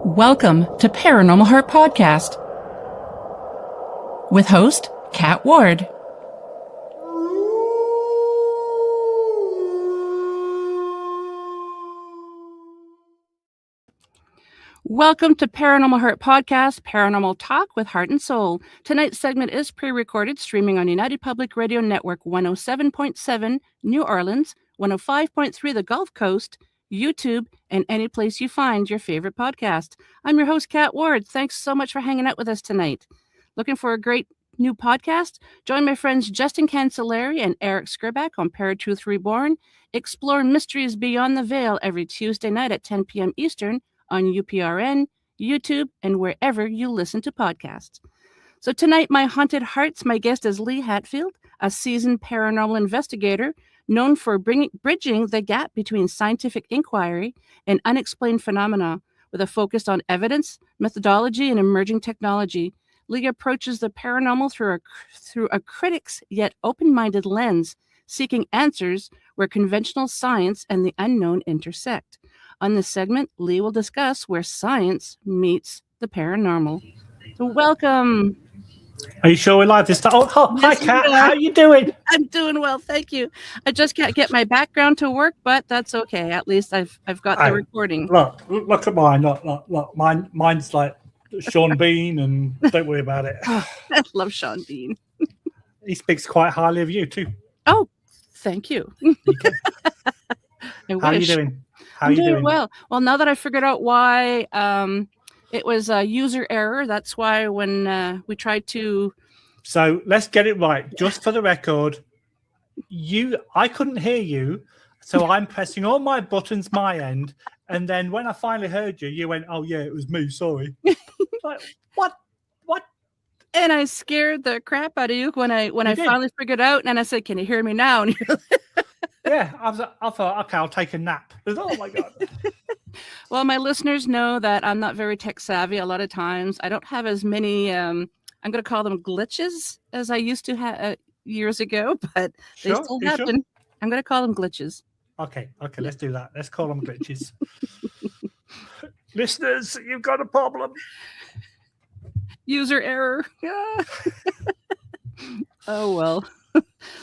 Welcome to Paranormal Heart Podcast with host Kat Ward. Welcome to Paranormal Heart Podcast, Paranormal Talk with Heart and Soul. Tonight's segment is pre-recorded, streaming on United Public Radio Network 107.7 New Orleans, 105.3 the Gulf Coast, YouTube, and any place you find your favorite podcast. I'm your host, Kat Ward. Thanks so much for hanging out with us tonight. Looking for a great new podcast? Join my friends Justin Cancelleri and Eric Skriback on Paratruth Reborn. Explore mysteries beyond the veil every Tuesday night at 10 p.m. Eastern on UPRN, YouTube, and wherever you listen to podcasts. So tonight, my Haunted Hearts, my guest is Lee Hatfield, a seasoned paranormal investigator known for bridging the gap between scientific inquiry and unexplained phenomena with a focus on evidence, methodology, and emerging technology. Lee approaches the paranormal through a critic's yet open-minded lens, seeking answers where conventional science and the unknown intersect. On this segment, Lee will discuss where science meets the paranormal. So welcome. Are you sure we're live this time? Oh, hi, Kat. How are you doing? I'm doing well, thank you. I just can't get my background to work, but that's okay. At least I've got the recording. Look at mine. Look. Mine's like Sean Bean, and don't worry about it. I love Sean Bean. He speaks quite highly of you too. Oh, thank you. How are you doing? I'm doing well. Well, now that I figured out why it was a user error, that's why when we tried to... So let's get it right. Just for the record, I couldn't hear you, so I'm pressing all my buttons my end, and then when I finally heard you, you went, oh yeah, it was me, sorry. Like, what? And I scared the crap out of you when I finally figured out, and I said, can you hear me now? And you're like, yeah, I thought, okay, I'll take a nap. Oh my God. Well, my listeners know that I'm not very tech savvy a lot of times. I don't have as many, I'm going to call them glitches as I used to have years ago, but they still happen. Sure? I'm going to call them glitches. Okay, let's do that. Let's call them glitches. Listeners, you've got a problem. User error. Yeah. Oh, well.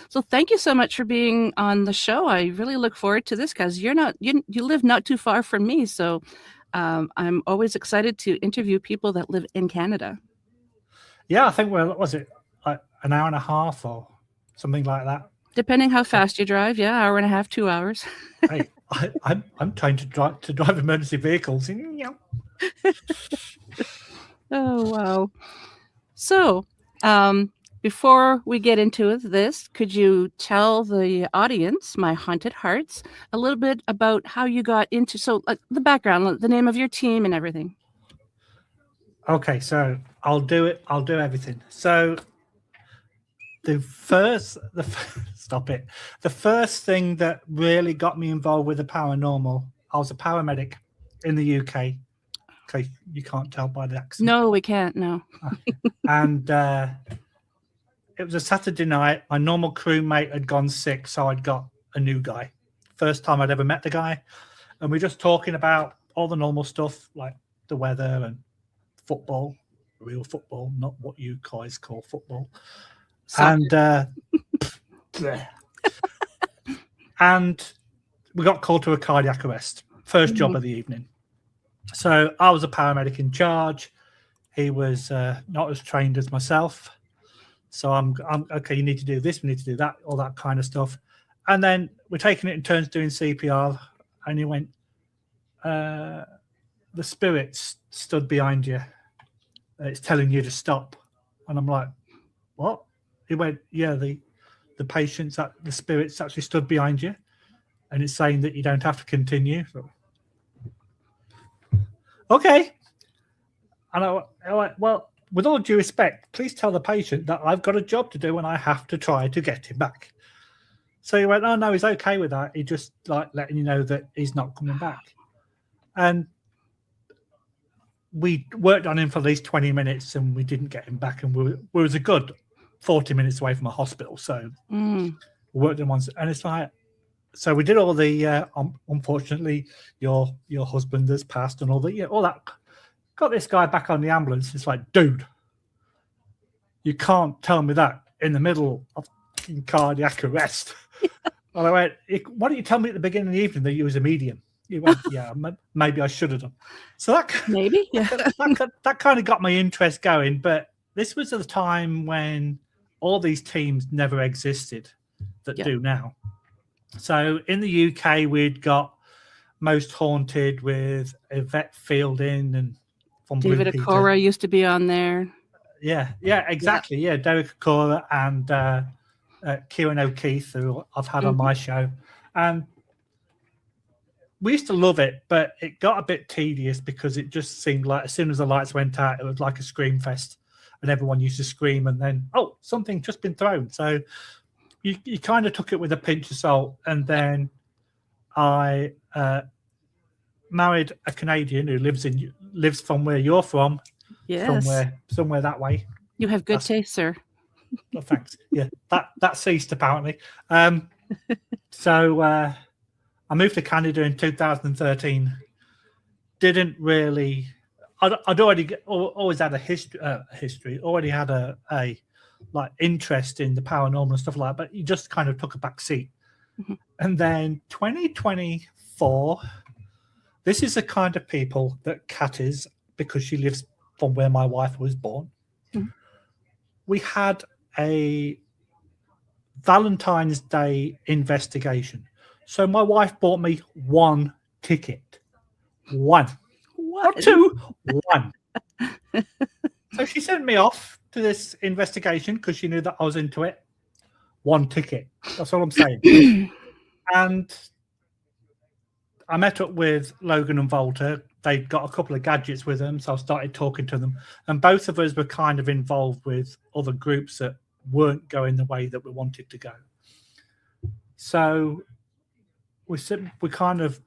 So thank you so much for being on the show. I really look forward to this because you live not too far from me. So I'm always excited to interview people that live in Canada. Yeah, I think, was it like an hour and a half or something like that? Depending how fast you drive. Yeah, hour and a half, 2 hours. Hey, I'm trying to drive emergency vehicles. Oh, wow. So, before we get into this, could you tell the audience, my Haunted Hearts, a little bit about how you got into, the background, the name of your team and everything? Okay, so I'll do it. I'll do everything. So the first thing that really got me involved with the paranormal, I was a paramedic in the UK. Okay, you can't tell by the accent. No, we can't. No. And it was a Saturday night. My normal crewmate had gone sick, so I'd got a new guy. First time I'd ever met the guy. And we're just talking about all the normal stuff, like the weather and football, real football, not what you guys call football. Soccer. And we got called to a cardiac arrest. First job of the evening. So I was a paramedic in charge. He was not as trained as myself. So I'm okay, you need to do this, we need to do that, all that kind of stuff. And then we're taking it in turns doing CPR. And he went, the spirits stood behind you. It's telling you to stop. And I'm like, what? He went, yeah, the patients, the spirits actually stood behind you. And it's saying that you don't have to continue. So, okay. And I went, well, with all due respect, please tell the patient that I've got a job to do and I have to try to get him back. So he went, oh, no, he's okay with that. He just like letting you know that he's not coming back. And we worked on him for at least 20 minutes and we didn't get him back. And we was a good 40 minutes away from a hospital. So we worked on once. And it's like, so we did all the, unfortunately, your husband has passed and all that got this guy back on the ambulance. It's like, dude, you can't tell me that in the middle of cardiac arrest. And I went, why don't you tell me at the beginning of the evening that you was a medium? You went, yeah, maybe I should have done. So that maybe, yeah, that kind of got my interest going. But this was at the time when all these teams never existed that do now. So in the UK, we'd got Most Haunted with Yvette Fielding and from David Okora used to be on there. Yeah, exactly. Yeah, Derek Okora and Kieran O'Keefe, who I've had on my show. And we used to love it, but it got a bit tedious because it just seemed like as soon as the lights went out, it was like a scream fest and everyone used to scream and then, oh, something just been thrown. So you kind of took it with a pinch of salt. And then I married a Canadian who lives from where you're from. Yes. Somewhere that way. You have good taste, sir. Well, thanks. Yeah, that ceased apparently. So I moved to Canada in 2013. Didn't really. I'd always had a history. Already had a like interest in the paranormal and stuff like that, but you just kind of took a back seat. And then 2024. This is the kind of people that Kat is, because she lives from where my wife was born. We had a Valentine's Day investigation. So my wife bought me one ticket. One. What? Not two. One. So she sent me off to this investigation because she knew that I was into it. One ticket. That's all I'm saying. And I met up with Logan and Valter. They'd got a couple of gadgets with them, so I started talking to them. And both of us were kind of involved with other groups that weren't going the way that we wanted to go. So we kind of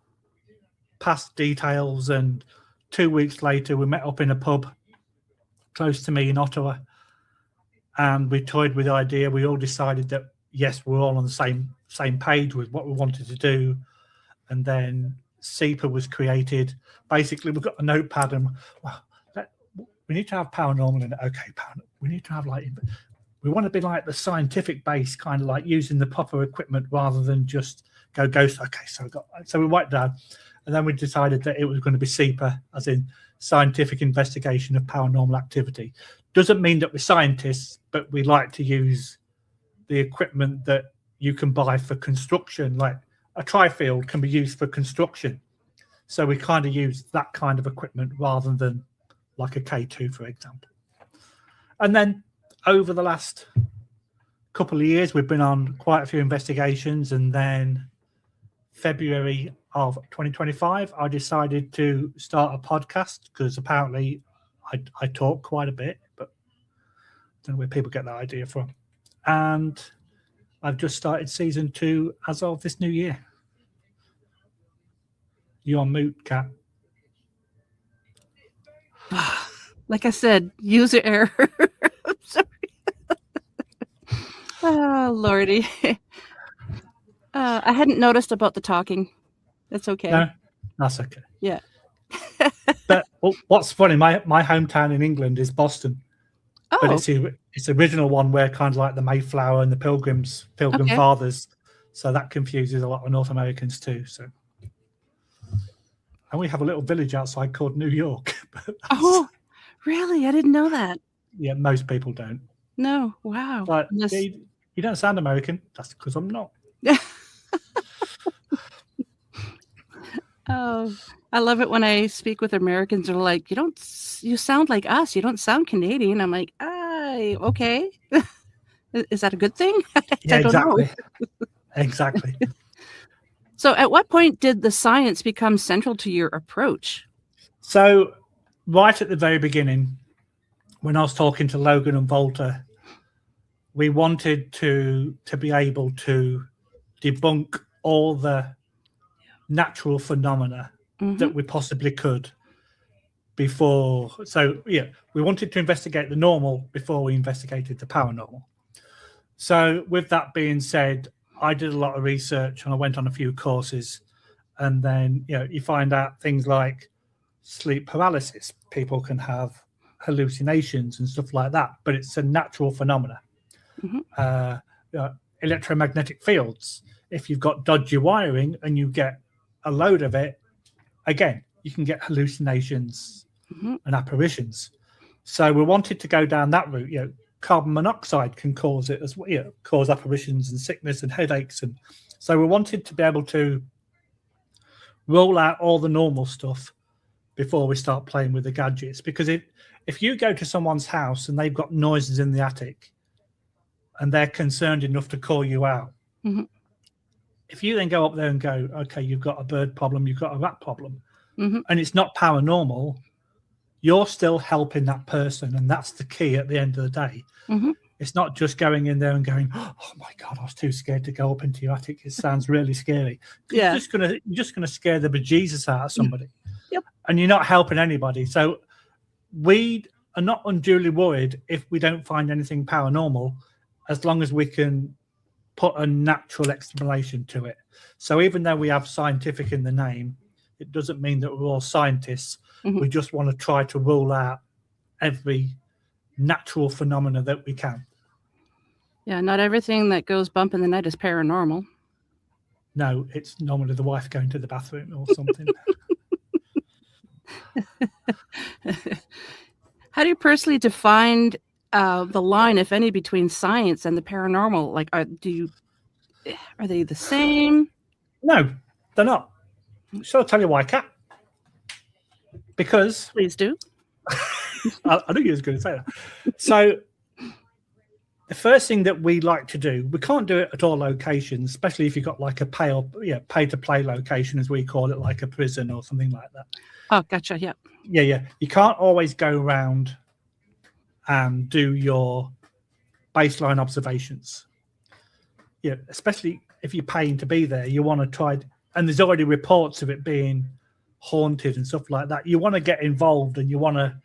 passed details, and 2 weeks later we met up in a pub close to me in Ottawa, and we toyed with the idea. We all decided that, yes, we're all on the same page with what we wanted to do. And then S.I.P.A was created. Basically, we've got a notepad and we need to have paranormal in it. Okay, we need to have we want to be like the scientific base, kind of like using the proper equipment rather than just go ghost. Okay, so we wiped down, and then we decided that it was going to be S.I.P.A, as in scientific investigation of paranormal activity. Doesn't mean that we're scientists, but we like to use the equipment that you can buy for construction, like a tri-field can be used for construction. So we kind of use that kind of equipment rather than like a K2, for example. And then over the last couple of years, we've been on quite a few investigations. And then February of 2025, I decided to start a podcast because apparently I talk quite a bit, but I don't know where people get that idea from. And I've just started season 2 as of this new year. You're on mute, Kat. Like I said, user error. I'm sorry. Oh, Lordy. I hadn't noticed about the talking. That's okay. No, that's okay. Yeah. But what's funny, my hometown in England is Boston. Oh. But it's the original one where kind of like the Mayflower and the Pilgrim Fathers. So that confuses a lot of North Americans too. So, and we have a little village outside called New York. Oh, really? I didn't know that. Yeah, most people don't. No. Wow. But you don't sound American. That's because I'm not. Oh, I love it when I speak with Americans. They're like, you sound like us. You don't sound Canadian. I'm like, okay. Is that a good thing? Yeah, I don't exactly. know. Exactly. So at what point did the science become central to your approach? So right at the very beginning, when I was talking to Logan and Valter, we wanted to be able to debunk all the natural phenomena that we possibly could before. So yeah, we wanted to investigate the normal before we investigated the paranormal. So with that being said, I did a lot of research and I went on a few courses, and then you find out things like sleep paralysis. People can have hallucinations and stuff like that, but it's a natural phenomena. Electromagnetic fields. If you've got dodgy wiring and you get a load of it, again, you can get hallucinations and apparitions. So we wanted to go down that route. Carbon monoxide can cause it as well, cause apparitions and sickness and headaches. And so we wanted to be able to roll out all the normal stuff before we start playing with the gadgets. Because if you go to someone's house and they've got noises in the attic and they're concerned enough to call you out, if you then go up there and go, okay, you've got a bird problem, you've got a rat problem, and it's not paranormal, you're still helping that person. And that's the key at the end of the day. It's not just going in there and going, oh my God, I was too scared to go up into your attic. It sounds really scary. You're just gonna scare the bejesus out of somebody. And you're not helping anybody. So we are not unduly worried if we don't find anything paranormal, as long as we can put a natural explanation to it. So even though we have scientific in the name, it doesn't mean that we're all scientists. We just want to try to rule out every natural phenomena that we can. Yeah, not everything that goes bump in the night is paranormal. No, it's normally the wife going to the bathroom or something. How do you personally define the line, if any, between science and the paranormal? Like, are they the same? No, they're not. So I'll tell you why, Kat. Because please do. I knew you was going to say that. So the first thing that we like to do, we can't do it at all locations, especially if you've got like a pay to play location, as we call it, like a prison or something like that. Oh, gotcha. Yeah. Yeah. You can't always go around and do your baseline observations. Yeah, especially if you're paying to be there, you want to try, and there's already reports of it being haunted and stuff like that. You want to get involved and you want to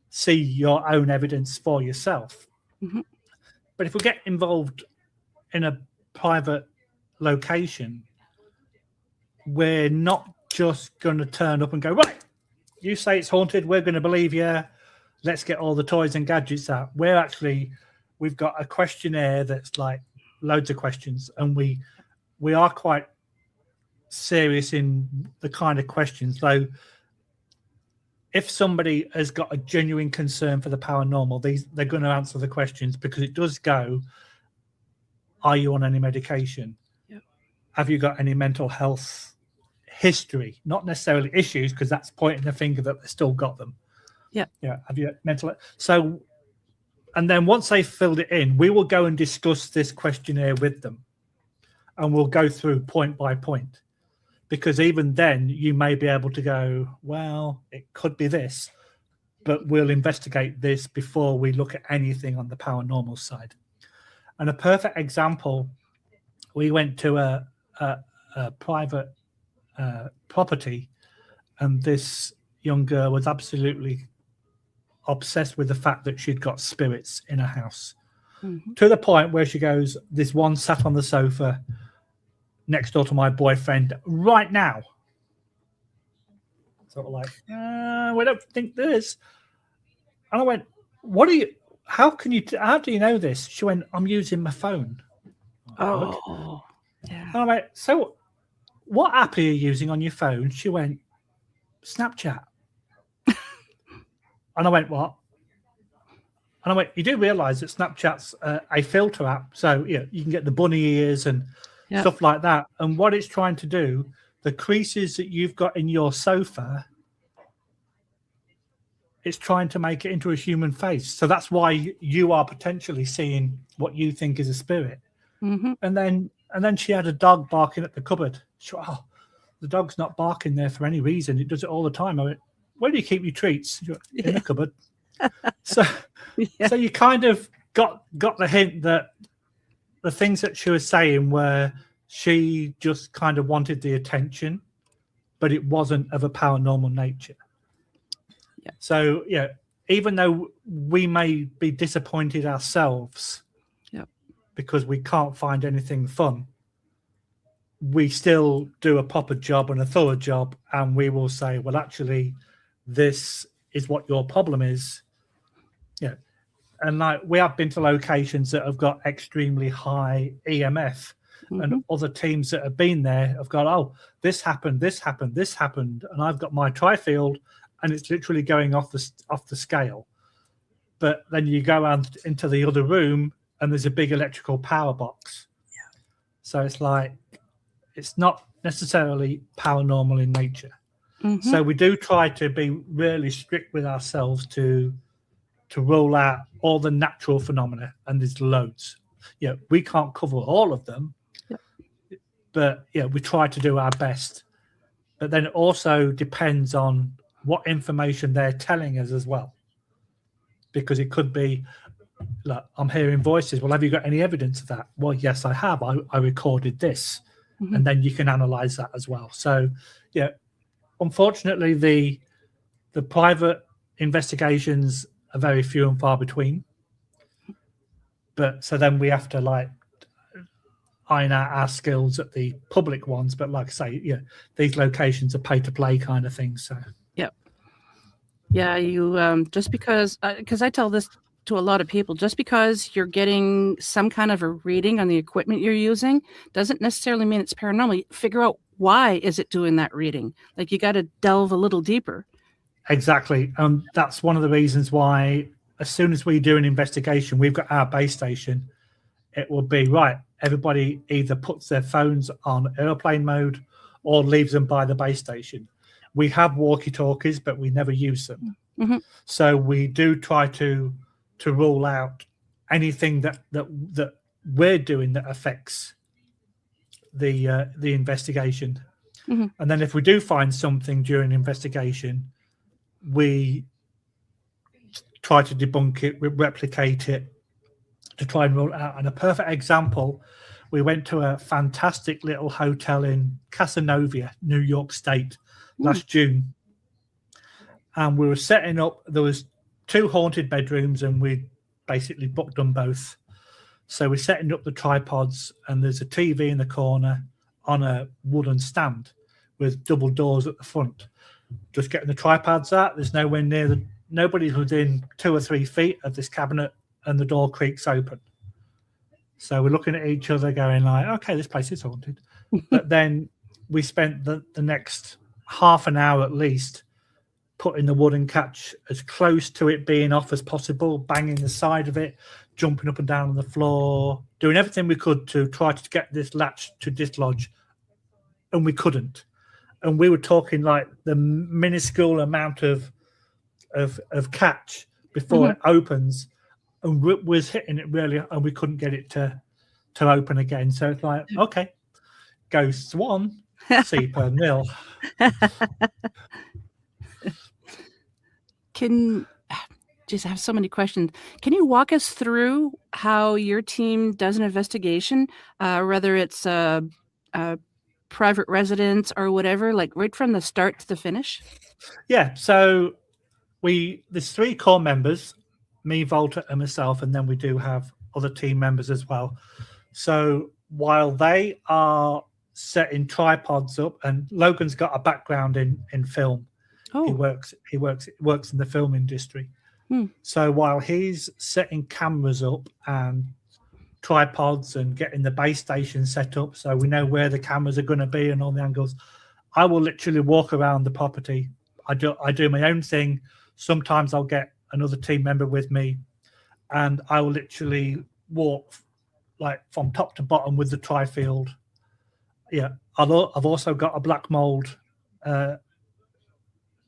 see your own evidence for yourself. But if we get involved in a private location, we're not just going to turn up and go, right, you say it's haunted, we're going to believe you, let's get all the toys and gadgets out. We've got a questionnaire that's like loads of questions, and we are quite serious in the kind of questions. So if somebody has got a genuine concern for the paranormal, they're going to answer the questions, because it does go, are you on any medication? Have you got any mental health history? Not necessarily issues, because that's pointing the finger that they still got them. Have you mental? So, and then once they've filled it in, we will go and discuss this questionnaire with them, and we'll go through point by point. Because even then, you may be able to go, well, it could be this, but we'll investigate this before we look at anything on the paranormal side. And a perfect example, we went to a private property, and this young girl was absolutely obsessed with the fact that she'd got spirits in her house, to the point where she goes, this one sat on the sofa next door to my boyfriend right now. Sort of like, we don't think there is. And I went, how do you know this? She went, I'm using my phone. Oh, yeah. And I went, so what app are you using on your phone? She went, Snapchat. And I went, what? And I went, you do realize that Snapchat's a filter app. So you can get the bunny ears and stuff like that. And what it's trying to do, the creases that you've got in your sofa, it's trying to make it into a human face. So that's why you are potentially seeing what you think is a spirit. And then she had a dog barking at the cupboard. She went, the dog's not barking there for any reason. It does it all the time. I went, where do you keep your treats? She went, in the cupboard. So you kind of got the hint that the things that she was saying were, she just kind of wanted the attention, but it wasn't of a paranormal nature. So even though we may be disappointed ourselves because we can't find anything fun, we still do a proper job and a thorough job, and we will say, well, actually, this is what your problem is. Yeah. And like we have been to locations that have got extremely high EMF, and other teams that have been there have got, oh, this happened, and I've got my tri-field, and it's literally going off the scale. But then you go out into the other room, and there's a big electrical power box. Yeah. So it's like it's not necessarily paranormal in nature. So we do try to be really strict with ourselves to rule out all the natural phenomena, and there's loads. Yeah, we can't cover all of them, but yeah, we try to do our best. But then it also depends on what information they're telling us as well, because it could be like, I'm hearing voices. Well, have you got any evidence of that? Well, yes, I have. I recorded this, and then you can analyze that as well. So yeah, unfortunately, the private investigations are very few and far between. But so then we have to like iron out our skills at the public ones. But like I say, yeah, these locations are pay to play kind of things. So yeah, you just because I tell this to a lot of people, just because you're getting some kind of a reading on the equipment you're using doesn't necessarily mean it's paranormal. Figure out why is it doing that reading. Like you got to delve a little deeper. Exactly. That's one of the reasons why as soon as we do an investigation, we've got our base station. It will be right. Everybody either puts their phones on airplane mode or leaves them by the base station. We have walkie-talkies, but we never use them. So we do try to rule out anything that we're doing that affects the investigation. And then if we do find something during the investigation, we try to debunk it, replicate it, to try and rule it out. And a perfect example, we went to a fantastic little hotel in Casanova, New York State, last June. And we were setting up, there was 2 haunted bedrooms, and we basically booked them both. So we're setting up the tripods, and there's a TV in the corner on a wooden stand with double doors at the front. Just getting the tripods out, there's nowhere near nobody's within 2 or 3 feet of this cabinet, and the door creaks open. So we're looking at each other going like, okay, this place is haunted. But then we spent the next half an hour at least putting the wooden catch as close to it being off as possible, banging the side of it, jumping up and down on the floor, doing everything we could to try to get this latch to dislodge, and we couldn't. And we were talking like the minuscule amount of catch before it opens, and was hitting it really, and we couldn't get it to open again. So it's like, okay, ghosts 1, S.I.P.A 0. I have so many questions. Can you walk us through how your team does an investigation, whether it's a private residence or whatever, like right from the start to the finish? Yeah, so there's 3 core members, me, Valter, and myself, and then we do have other team members as well. So while they are setting tripods up, and Logan's got a background in film. He works in the film industry. So while he's setting cameras up and tripods and getting the base station set up, so we know where the cameras are going to be and all the angles, I will literally walk around the property. I do my own thing. Sometimes I'll get another team member with me, and I will literally walk like from top to bottom with the tri-field. Yeah, I've also got a black mold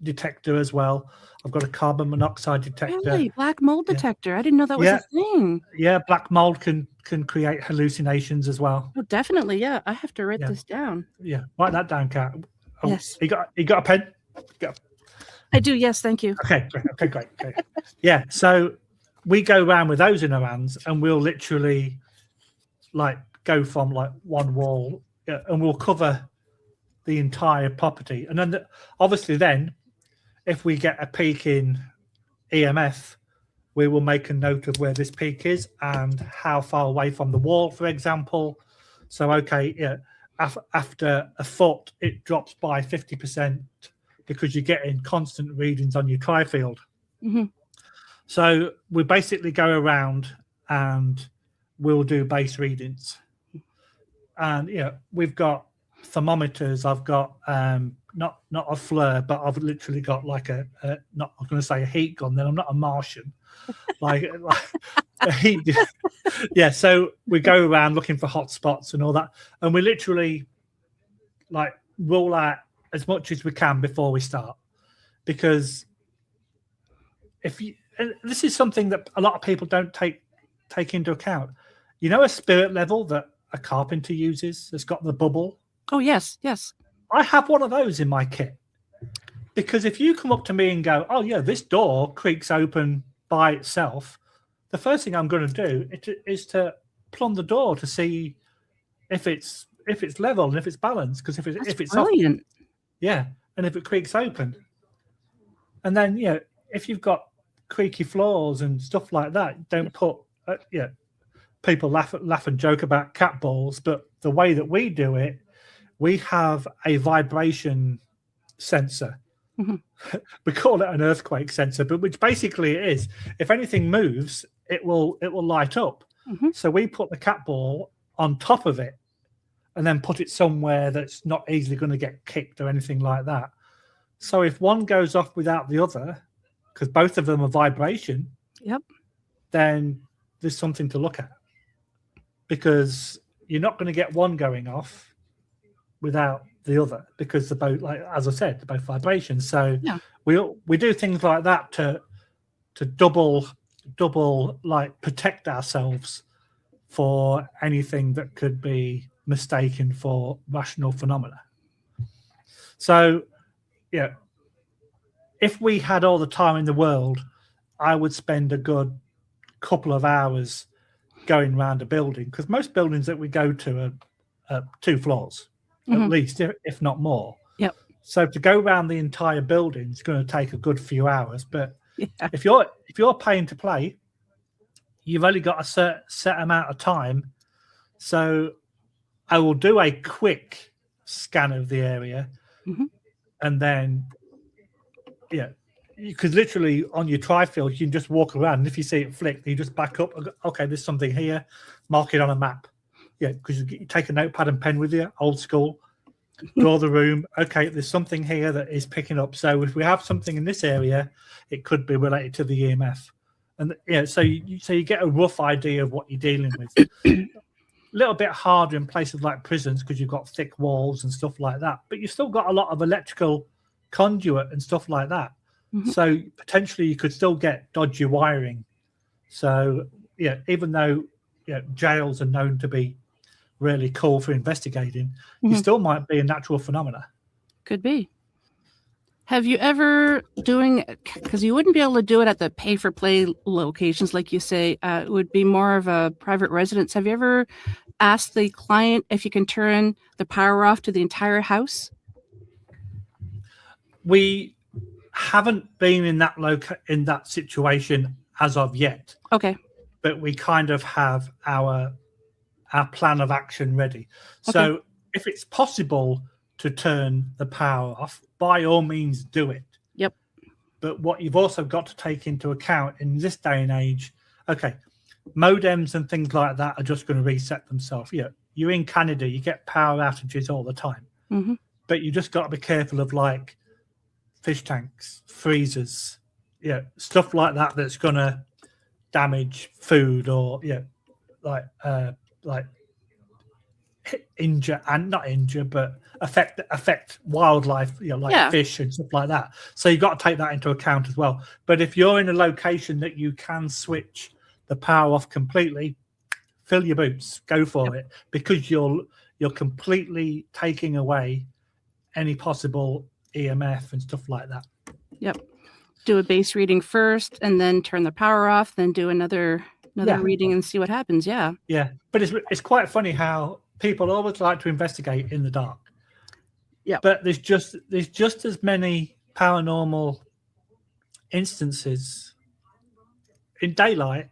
detector as well. I've got a carbon monoxide detector. Really? Black mold detector? I didn't know that was a thing. Yeah, black mold can create hallucinations as well. Oh, definitely. Yeah, I have to write this down. Yeah, write that down, Kat. Oh, yes. You got a pen? Go. I do. Yes, thank you. Okay, great. Yeah, so we go around with those in our hands, and we'll literally like go from like one wall, and we'll cover the entire property. And then obviously then if we get a peak in EMF, we will make a note of where this peak is and how far away from the wall, for example. So, okay, after a foot, it drops by 50%. because you're getting constant readings on your tri-field. Mm-hmm. So we basically go around and we'll do base readings. And we've got thermometers. I've got not a FLIR, but I've literally got like I'm going to say a heat gun. Then I'm not a Martian, like a heat. Yeah. So we go around looking for hot spots and all that, and we literally like roll out as much as we can before we start, because and this is something that a lot of people don't take into account. A spirit level that a carpenter uses that's got the bubble. Oh, yes. I have one of those in my kit, because if you come up to me and go, oh yeah, this door creaks open by itself, the first thing I'm going to do is to plumb the door to see if it's level and if it's balanced, because if it's brilliant. And if it creaks open, and then if you've got creaky floors and stuff like that, don't put people laugh and joke about cat balls, but the way that we do it, we have a vibration sensor. Mm-hmm. We call it an earthquake sensor, but which basically it is. If anything moves, it will light up. Mm-hmm. So we put the cat ball on top of it and then put it somewhere that's not easily going to get kicked or anything like that. So if one goes off without the other, because both of them are vibration, then there's something to look at, because you're not going to get one going off without the other, because they're both, like as I said, they're both vibrations. So we do things like that to double like protect ourselves for anything that could be mistaken for rational phenomena. So if we had all the time in the world, I would spend a good couple of hours going around a building, because most buildings that we go to are 2 floors, mm-hmm. at least, if not more. Yep. So to go around the entire building is going to take a good few hours. But if you're paying to play, you've only got a set amount of time. So I will do a quick scan of the area, mm-hmm. and then because literally on your tri-field, you can just walk around, and if you see it flick, you just back up. Okay, there's something here. Mark it on a map. Because you take a notepad and pen with you, old school. Draw the room. Okay, there's something here that is picking up. So if we have something in this area, it could be related to the EMF. And so you get a rough idea of what you're dealing with. A little bit harder in places like prisons, because you've got thick walls and stuff like that. But you've still got a lot of electrical conduit and stuff like that. Mm-hmm. So potentially you could still get dodgy wiring. So even though jails are known to be really cool for investigating, mm-hmm. you still might be a natural phenomena. Could be. Have you ever because you wouldn't be able to do it at the pay for play locations, like you say, it would be more of a private residence. Have you ever asked the client if you can turn the power off to the entire house? We haven't been in that situation as of yet. Okay. But we kind of have our plan of action ready. So okay. If it's possible to turn the power off, by all means do it. Yep. But what you've also got to take into account in this day and age, modems and things like that are just going to reset themselves. You're in Canada, you get power outages all the time. Mm-hmm. But you just got to be careful of like fish tanks, freezers, stuff like that that's going to damage food, or like injure, and not injure, but affect wildlife, fish and stuff like that. So you've got to take that into account as well. But if you're in a location that you can switch the power off completely, fill your boots, go for it, because you're completely taking away any possible EMF and stuff like that. Yep. Do a base reading first, and then turn the power off, then do another reading and see what happens. Yeah. But it's quite funny how people always like to investigate in the dark. Yeah. But there's just as many paranormal instances in daytime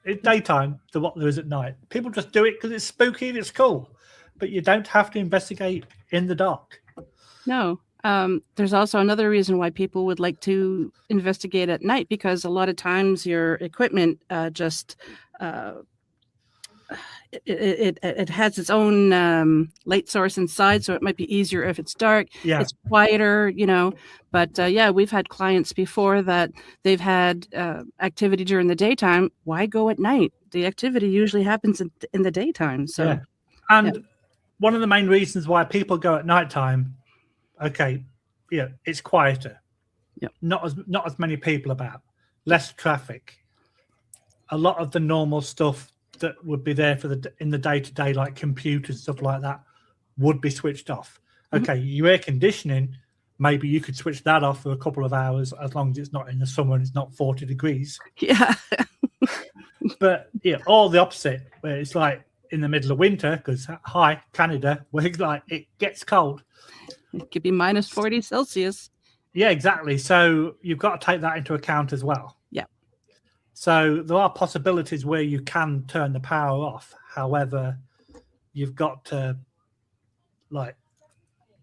than what there is at night. People just do it because it's spooky and it's cool. But you don't have to investigate in the dark. No. There's also another reason why people would like to investigate at night, because a lot of times your equipment just it has its own light source inside, so it might be easier if it's dark. Yeah. It's quieter, But yeah, we've had clients before that they've had activity during the daytime. Why go at night? The activity usually happens in the daytime. So, yeah. And one of the main reasons why people go at nighttime, it's quieter. Yep. Not as many people about, less traffic. A lot of the normal stuff that would be there in the day-to-day, like computers, stuff like that, would be switched off. Okay, your air conditioning, maybe you could switch that off for a couple of hours, as long as it's not in the summer and it's not 40 degrees. Yeah. But all the opposite, where it's like in the middle of winter, because hi, Canada, where it's like it gets cold. It could be minus 40 Celsius. Yeah, exactly. So you've got to take that into account as well. Yeah. So there are possibilities where you can turn the power off. However, you've got to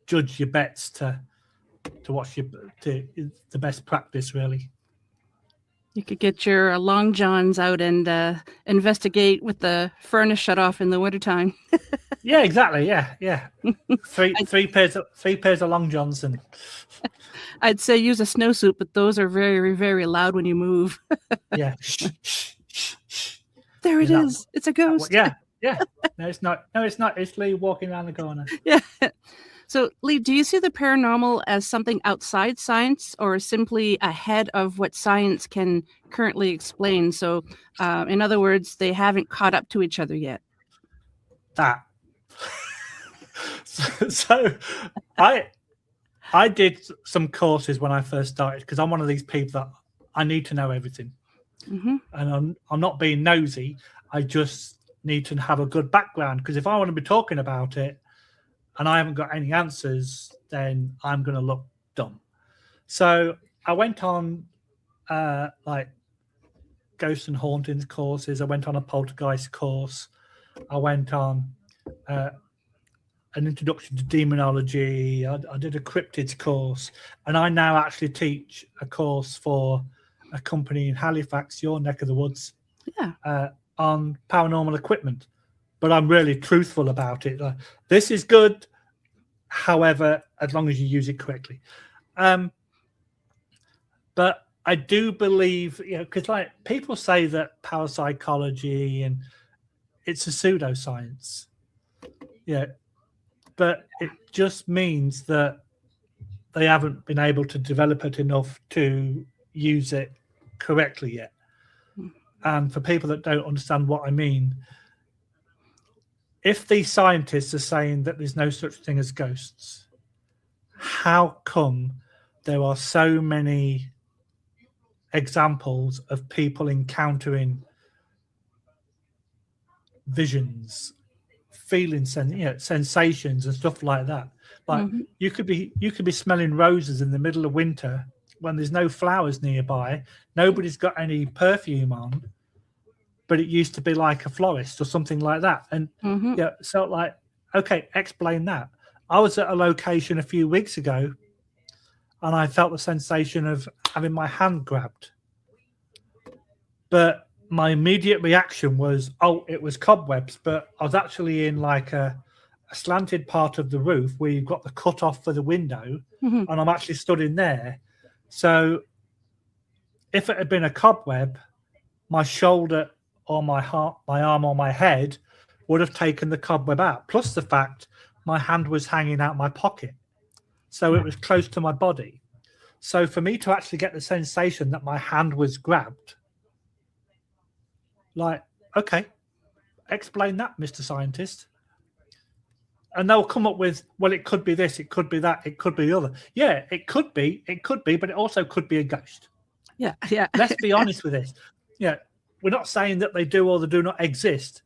judge your bets to what's the best practice, really. You could get your long johns out and investigate with the furnace shut off in the wintertime. Yeah, exactly. Yeah. three pairs of long johns, and I'd say use a snowsuit, but those are very, very loud when you move. Yeah. There it is. It's a ghost. Yeah. No, it's not. It's Lee walking around the corner. Yeah. So, Lee, do you see the paranormal as something outside science, or simply ahead of what science can currently explain? So, in other words, they haven't caught up to each other yet. That. So I did some courses when I first started, because I'm one of these people that I need to know everything. Mm-hmm. And I'm not being nosy. I just need to have a good background, because if I want to be talking about it and I haven't got any answers, then I'm going to look dumb. So I went on ghosts and hauntings courses. I went on a poltergeist course. I went on an introduction to demonology. I did a cryptids course, and I now actually teach a course for a company in Halifax, your neck of the woods, on paranormal equipment. But I'm really truthful about it. This is good, however, as long as you use it correctly. But I do believe, because people say that parapsychology and it's a pseudoscience. Yeah. But it just means that they haven't been able to develop it enough to use it correctly yet. And for people that don't understand what I mean, if these scientists are saying that there's no such thing as ghosts, how come there are so many examples of people encountering visions, feeling sensations and stuff like that? You could be smelling roses in the middle of winter when there's no flowers nearby, nobody's got any perfume on, but it used to be like a florist or something like that. And so okay, explain that. I was at a location a few weeks ago and I felt the sensation of having my hand grabbed, but my immediate reaction was, it was cobwebs. But I was actually in a slanted part of the roof where you've got the cut off for the window, and I'm actually stood in there. So if it had been a cobweb, my shoulder or my arm or my head would have taken the cobweb out, plus the fact my hand was hanging out my pocket, so it was close to my body. So for me to actually get the sensation that my hand was grabbed, okay, explain that, Mr. Scientist. And they'll come up with, well, it could be this, it could be that, it could be the other. Yeah, it could be, but it also could be a ghost. Yeah. Let's be honest with this. Yeah, we're not saying that they do or they do not exist.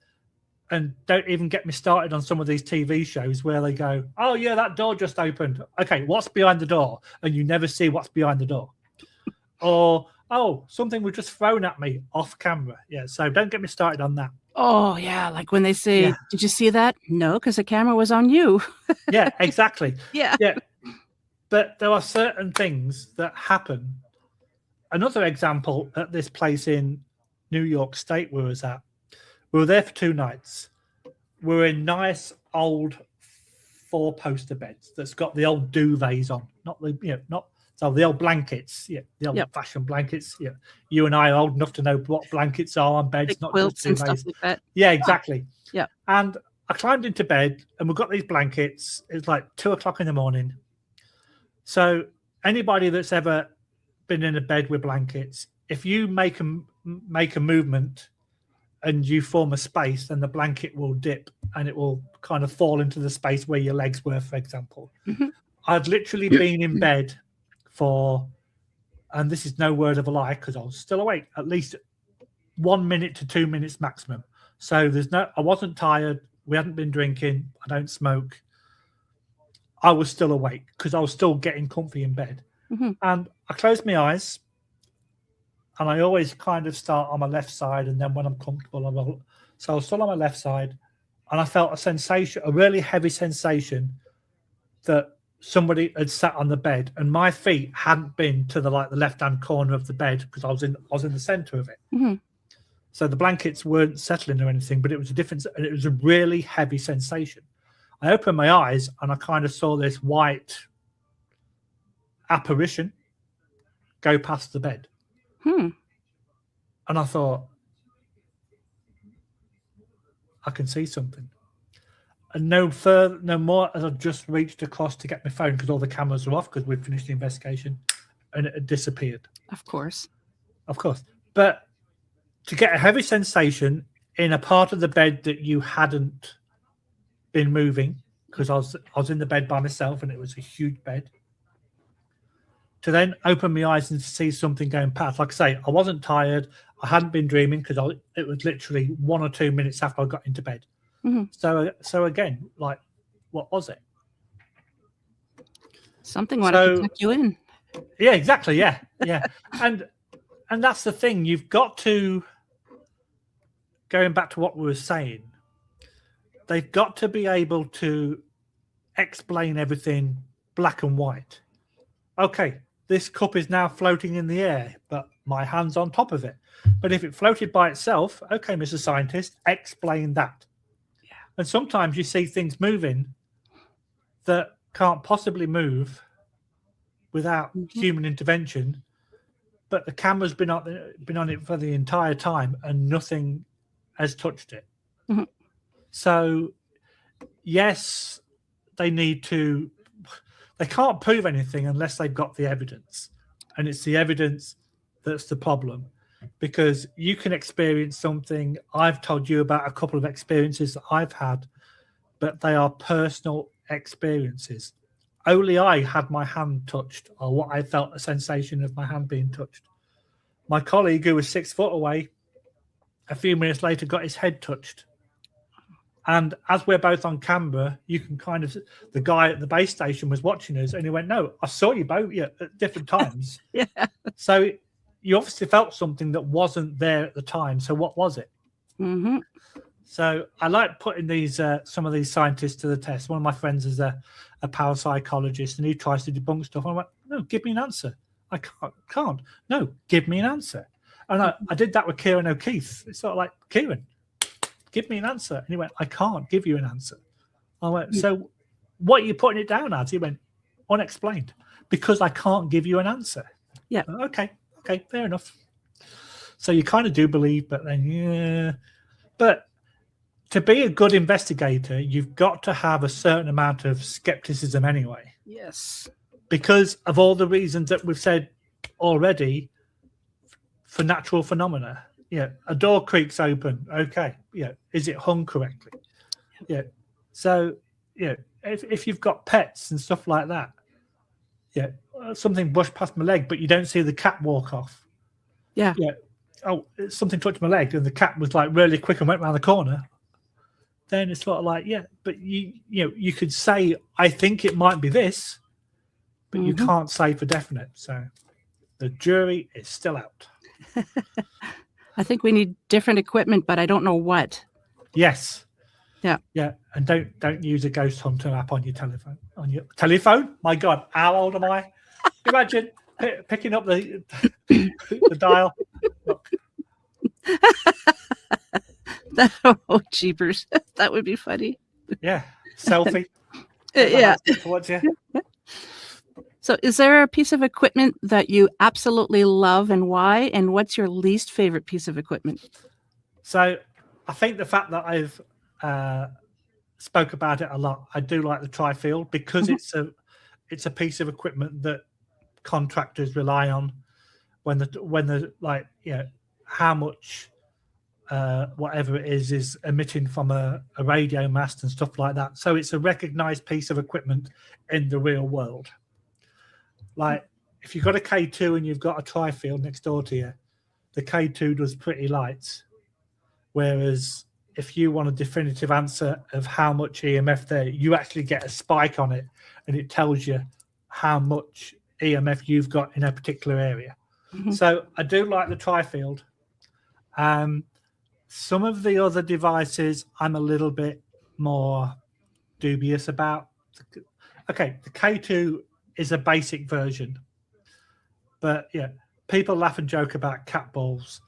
And don't even get me started on some of these TV shows where they go, oh, yeah, that door just opened. Okay, what's behind the door? And you never see what's behind the door. Or, oh, something was just thrown at me off camera. Yeah, so don't get me started on that. Oh, yeah, like when they say, did you see that? No, because the camera was on you. Yeah, exactly. Yeah. But there are certain things that happen. Another example at this place in New York State we was at. We were there for 2 nights. We were in nice old 4-poster beds that's got the old duvets on, not the old blankets, the old-fashioned blankets. Yeah, you and I are old enough to know what blankets are on beds, Big not quilts just and duvets. stuff like that. Yeah, exactly. Yeah. And I climbed into bed, and we've got these blankets. It's like 2:00 in the morning. So anybody that's ever been in a bed with blankets, if you make a movement and you form a space, then the blanket will dip and it will kind of fall into the space where your legs were, for example. Mm-hmm. I'd literally been in bed for, and this is no word of a lie because I was still awake, at least 1 minute to 2 minutes maximum. So I wasn't tired. We hadn't been drinking. I don't smoke. I was still awake because I was still getting comfy in bed. Mm-hmm. And I closed my eyes, and I always kind of start on my left side, and then when I'm comfortable, so I was still on my left side, and I felt a sensation, a really heavy sensation that somebody had sat on the bed, and my feet hadn't been to the left-hand corner of the bed because I was in the center of it. Mm-hmm. So the blankets weren't settling or anything, but it was a really heavy sensation. I opened my eyes and I kind of saw this white apparition go past the bed. And I thought, I can see something. And no more as I just reached across to get my phone because all the cameras were off because we'd finished the investigation, and it had disappeared. Of course. But to get a heavy sensation in a part of the bed that you hadn't been moving, because I was in the bed by myself and it was a huge bed, to then open my eyes and see something going past. Like I say, I wasn't tired. I hadn't been dreaming because it was literally 1 or 2 minutes after I got into bed. Mm-hmm. So again, like, what was it? Something wanted to tuck you in. Yeah, exactly. Yeah. and that's the thing. You've got to, going back to what we were saying, they've got to be able to explain everything black and white. Okay, this cup is now floating in the air, but my hand's on top of it. But if it floated by itself, okay, Mr. Scientist, explain that. Yeah. And sometimes you see things moving that can't possibly move without human intervention, but the camera's been on it for the entire time and nothing has touched it. Mm-hmm. So, yes, they can't prove anything unless they've got the evidence. And it's the evidence that's the problem, because you can experience something. I've told you about a couple of experiences that I've had, but they are personal experiences. Only I had my hand touched, or what I felt a sensation of my hand being touched. My colleague, who was 6 foot away, a few minutes later got his head touched. And as we're both on camera, you can kind of, the guy at the base station was watching us and he went, no, I saw you both at different times. Yeah. So you obviously felt something that wasn't there at the time. So what was it? Mm-hmm. So I like putting these some of these scientists to the test. One of my friends is a parapsychologist and he tries to debunk stuff. I'm like, no, give me an answer. I can't. No, give me an answer. And I did that with Kieran O'Keefe. It's sort of like, Kieran, give me an answer. And he went, I can't give you an answer. I went, so what are you putting it down as? He went, unexplained, because I can't give you an answer. Yeah. Okay, fair enough. So you kind of do believe, but then, yeah. But to be a good investigator, you've got to have a certain amount of skepticism anyway. Yes. Because of all the reasons that we've said already for natural phenomena. Yeah, a door creaks open. Okay. Yeah. Is it hung correctly? Yeah. So, yeah, if you've got pets and stuff like that, yeah, something brushed past my leg, but you don't see the cat walk off. Yeah. Yeah. Oh, something touched my leg and the cat was like really quick and went around the corner. Then it's sort of like, yeah, but you could say, I think it might be this, but you can't say for definite. So the jury is still out. I think we need different equipment, but I don't know what. Yes. Yeah, and don't use a ghost hunter app on your telephone. My God, how old am I? Imagine picking up the dial. Look. Oh, jeepers. That would be funny. Yeah, selfie. Yeah. Towards you. So is there a piece of equipment that you absolutely love and why? And what's your least favorite piece of equipment? So I think the fact that I've spoke about it a lot, I do like the tri-field because it's a piece of equipment that contractors rely on when the like, you know, how much whatever it is emitting from a radio mast and stuff like that. So it's a recognized piece of equipment in the real world. Like if you've got a K2 and you've got a tri-field next door to you, the K2 does pretty light. Whereas if you want a definitive answer of how much EMF there, you actually get a spike on it and it tells you how much EMF you've got in a particular area. Mm-hmm. So I do like the tri-field. Some of the other devices I'm a little bit more dubious about. Okay, the K2 is a basic version. But yeah, people laugh and joke about cat balls.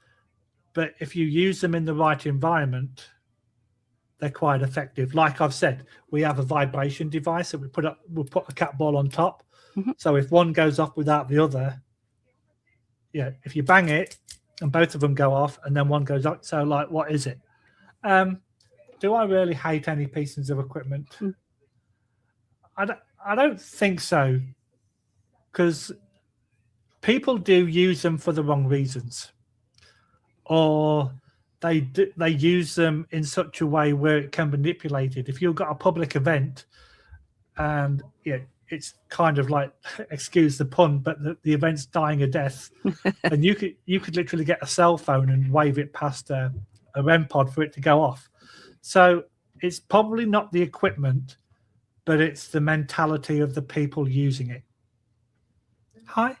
But if you use them in the right environment, they're quite effective. Like I've said, we have a vibration device that we'll put a cat ball on top. Mm-hmm. So if one goes off without the other, yeah, if you bang it and both of them go off and then one goes up, so like, what is it? Do I really hate any pieces of equipment? Mm. I don't think so, because people do use them for the wrong reasons, or they use them in such a way where it can be manipulated. If you've got a public event and it's kind of like, excuse the pun, but the event's dying a death, and you could literally get a cell phone and wave it past a REM pod for it to go off. So it's probably not the equipment, but it's the mentality of the people using it. Hi.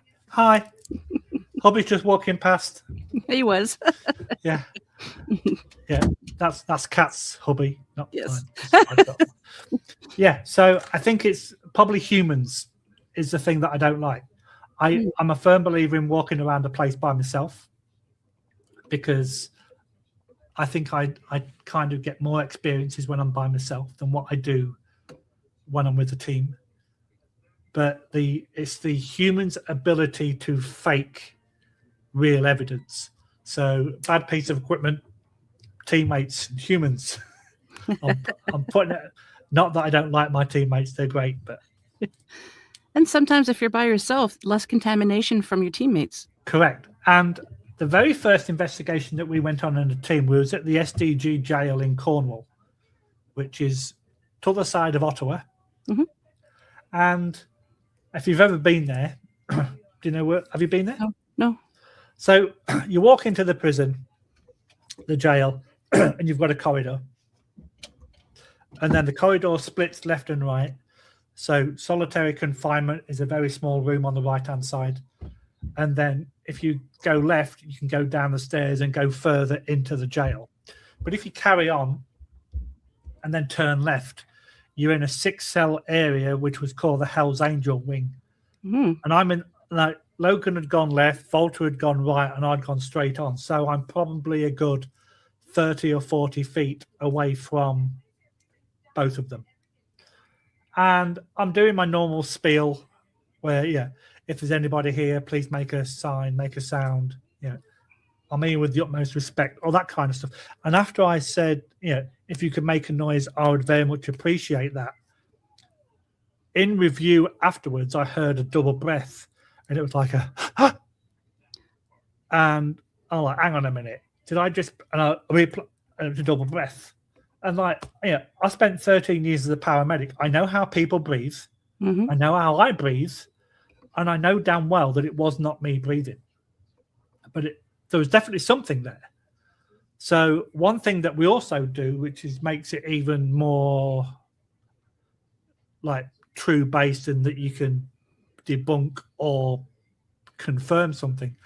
Hubby's just walking past. He was. Yeah. That's Kat's hubby, not yes. mine. Yeah, so I think it's probably humans is the thing that I don't like. I'm a firm believer in walking around a place by myself, because I think I kind of get more experiences when I'm by myself than what I do when I'm with a team. But it's the human's ability to fake real evidence. So bad piece of equipment, teammates, humans. I'm putting it. Not that I don't like my teammates; they're great, but. And sometimes, if you're by yourself, less contamination from your teammates. Correct. And the very first investigation that we went on in a team was at the SDG jail in Cornwall, which is to the side of Ottawa. Mm-hmm. And if you've ever been there, do you know where? Have you been there? No. So you walk into the prison, the jail, and you've got a corridor. And then the corridor splits left and right. So solitary confinement is a very small room on the right-hand side. And then if you go left, you can go down the stairs and go further into the jail. But if you carry on and then turn left, you're in a 6-cell area, which was called the Hell's Angel wing. Mm. And I'm in, like, Logan had gone left, Valter had gone right, and I'd gone straight on. So I'm probably a good 30 or 40 feet away from both of them. And I'm doing my normal spiel where, if there's anybody here, please make a sign, make a sound. I'm here with the utmost respect, all that kind of stuff. And after I said, if you could make a noise, I would very much appreciate that. In review afterwards, I heard a double breath, and it was like a, and I'm like, hang on a minute. Did I just, and it was a double breath. And like, I spent 13 years as a paramedic. I know how people breathe. Mm-hmm. I know how I breathe. And I know damn well that it was not me breathing. But there was definitely something there. So one thing that we also do, which makes it even more like true based and that you can debunk or confirm something.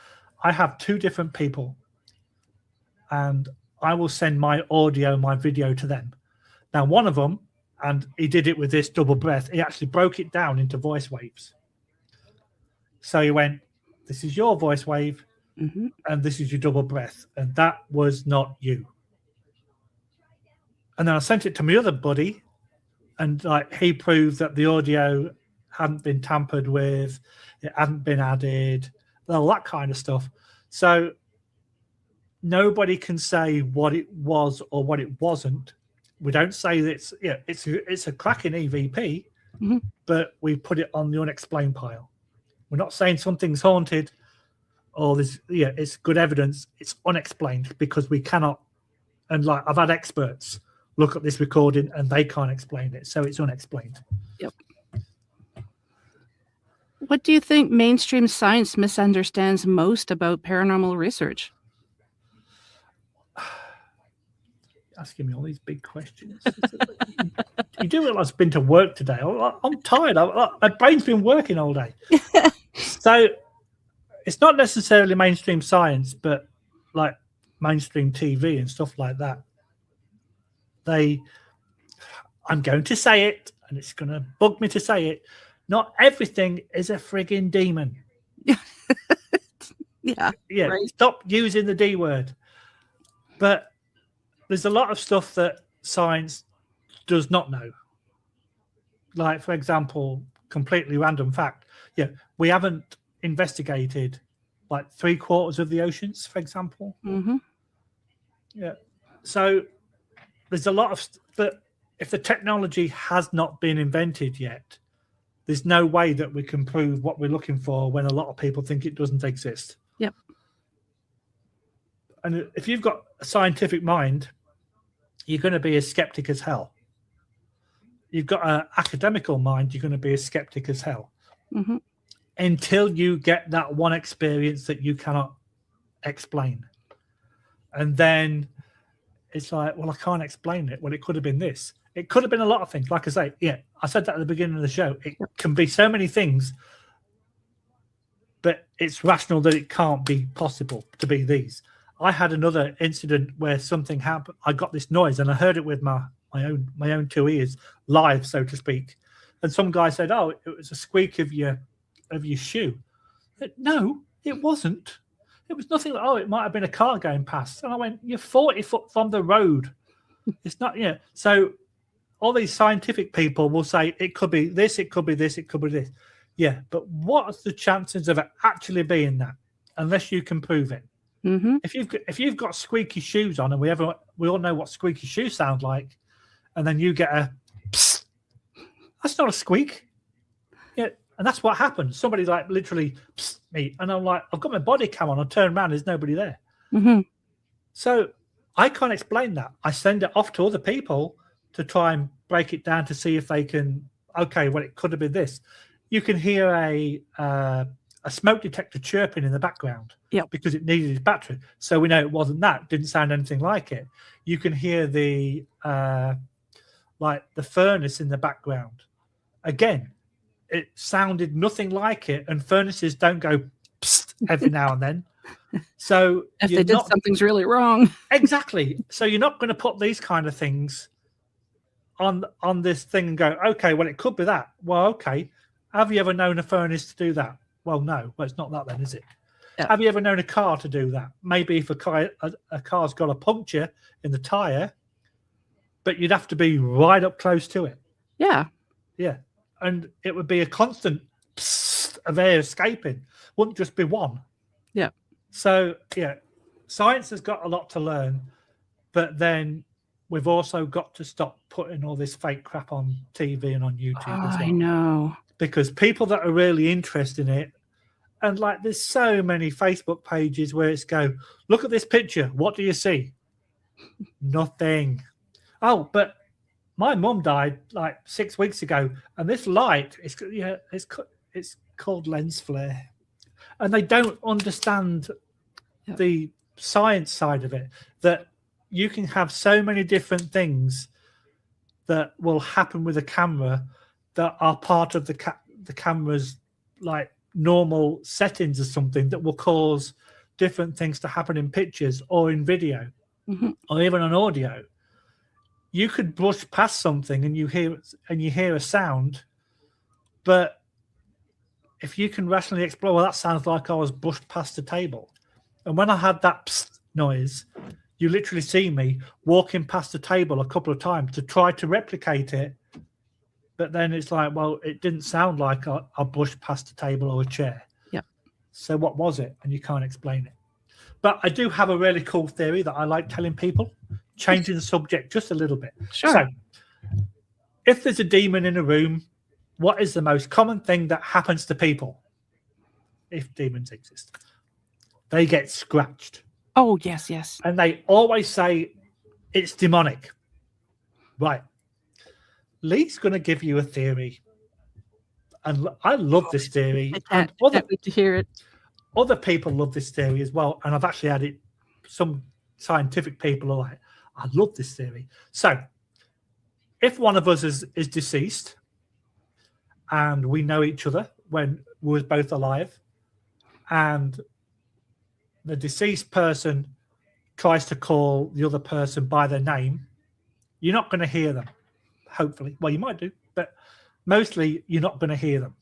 I have 2 different people, and I will send my audio, my video to them. Now, one of them, and he did it with this double breath, he actually broke it down into voice waves. So he went, this is your voice wave, and this is your double breath. And that was not you. And then I sent it to my other buddy, and like he proved that the audio hadn't been tampered with, it hadn't been added, all that kind of stuff. So nobody can say what it was or what it wasn't. We don't say that it's a cracking EVP, but we put it on the unexplained pile. We're not saying something's haunted or this. Yeah, it's good evidence. It's unexplained because we cannot. And like I've had experts look at this recording and they can't explain it, so it's unexplained. Yep. What do you think mainstream science misunderstands most about paranormal research? Asking me all these big questions. You do realize I've been to work today. I'm tired. My brain's been working all day. So it's not necessarily mainstream science, but like mainstream TV and stuff like that. I'm going to say it, and it's going to bug me to say it. Not everything is a frigging demon. Yeah. Right. Stop using the D word. But there's a lot of stuff that science does not know. Like, for example, completely random fact. Yeah, we haven't investigated like 3/4 of the oceans, for example. Yeah. So there's a lot of that. If the technology has not been invented yet, there's no way that we can prove what we're looking for when a lot of people think it doesn't exist. Yep. And if you've got a scientific mind, you're going to be as skeptic as hell. You've got an academical mind, you're going to be as skeptic as hell. Until you get that one experience that you cannot explain. And then it's like, well, I can't explain it. Well, it could have been this. It could have been a lot of things. Like I say, yeah, I said that at the beginning of the show. It can be so many things, but it's rational that it can't be possible to be these. I had another incident where something happened. I got this noise and I heard it with my own two ears, live, so to speak. And some guy said, "Oh, it was a squeak of your shoe." No, it wasn't. It was nothing like, oh, it might have been a car going past. And I went, you're 40 foot from the road. It's not, yeah. So all these scientific people will say it could be this, it could be this, it could be this. Yeah, but what's the chances of it actually being that? Unless you can prove it. If you've got squeaky shoes on, and we all know what squeaky shoes sound like, and then you get a psst, that's not a squeak. Yeah. And that's what happened. Somebody like literally psst me, and I'm like, I've got my body cam on. I turn around, there's nobody there. So I can't explain that. I send it off to other people to try and break it down to see if they can. Okay, well, it could have been this. You can hear a smoke detector chirping in the background, because it needed its battery. So we know it wasn't that. It didn't sound anything like it. You can hear the furnace in the background. Again, it sounded nothing like it, and furnaces don't go psst every now and then. So if they did, something's really wrong. Exactly. So you're not going to put these kind of things on this thing and go, okay, well, it could be that. Well, okay. Have you ever known a furnace to do that? Well, no. Well, it's not that then, is it? Yeah. Have you ever known a car to do that? Maybe if a car's got a puncture in the tire, but you'd have to be right up close to it. Yeah. Yeah. And it would be a constant psst of air escaping. Wouldn't just be one. Yeah. So, yeah, science has got a lot to learn, but then we've also got to stop putting all this fake crap on TV and on YouTube as well. I know. Because people that are really interested in it, and like there's so many Facebook pages where it's go, look at this picture. What do you see? Nothing. Oh, but my mum died like 6 weeks ago, and this light it's called lens flare, and they don't understand the science side of it. That you can have so many different things that will happen with a camera that are part of the camera's like normal settings or something that will cause different things to happen in pictures or in video or even on audio. you could brush past something and you hear a sound, but if you can rationally explore, well, that sounds like I was brushed past the table. And when I had that psst noise, you literally see me walking past the table a couple of times to try to replicate it. But then it's like, well, it didn't sound like I brushed past a table or a chair. Yep. So what was it? And you can't explain it. But I do have a really cool theory that I like telling people, changing the subject just a little bit. Sure. So if there's a demon in a room, what is the most common thing that happens to people if demons exist? They get scratched. Oh, yes, yes. And they always say it's demonic. Right. Lee's going to give you a theory. And I love this theory. I can't wait to hear it. Other people love this theory as well. And I've actually had it, some scientific people are like, I love this theory. So if one of us is deceased and we know each other when we were both alive, and the deceased person tries to call the other person by their name, you're not going to hear them, hopefully. Well, you might do, but mostly you're not going to hear them.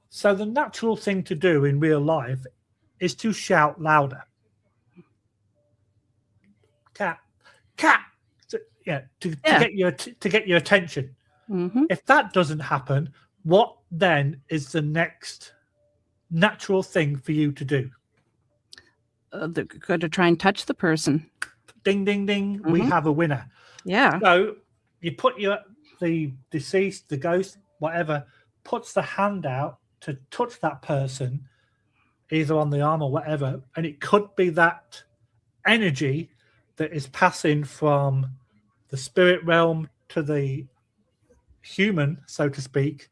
So the natural thing to do in real life is to shout louder. Cat, to get your attention. Mm-hmm. If that doesn't happen, what then is the next natural thing for you to do? They're going to try and touch the person. Ding, ding, ding. We have a winner. Yeah. So you put the deceased, the ghost, whatever, puts the hand out to touch that person, either on the arm or whatever, and it could be that energy that is passing from the spirit realm to the human, so to speak,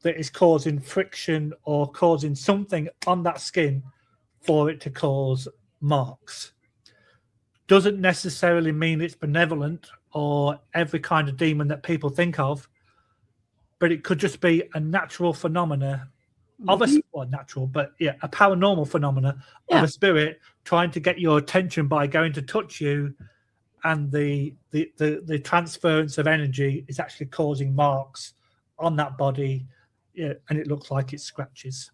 that is causing friction or causing something on that skin for it to cause marks. Doesn't necessarily mean it's benevolent or every kind of demon that people think of, but it could just be a natural phenomena of a paranormal phenomena of a spirit trying to get your attention by going to touch you, and the transference of energy is actually causing marks on that body, and it looks like it's scratches.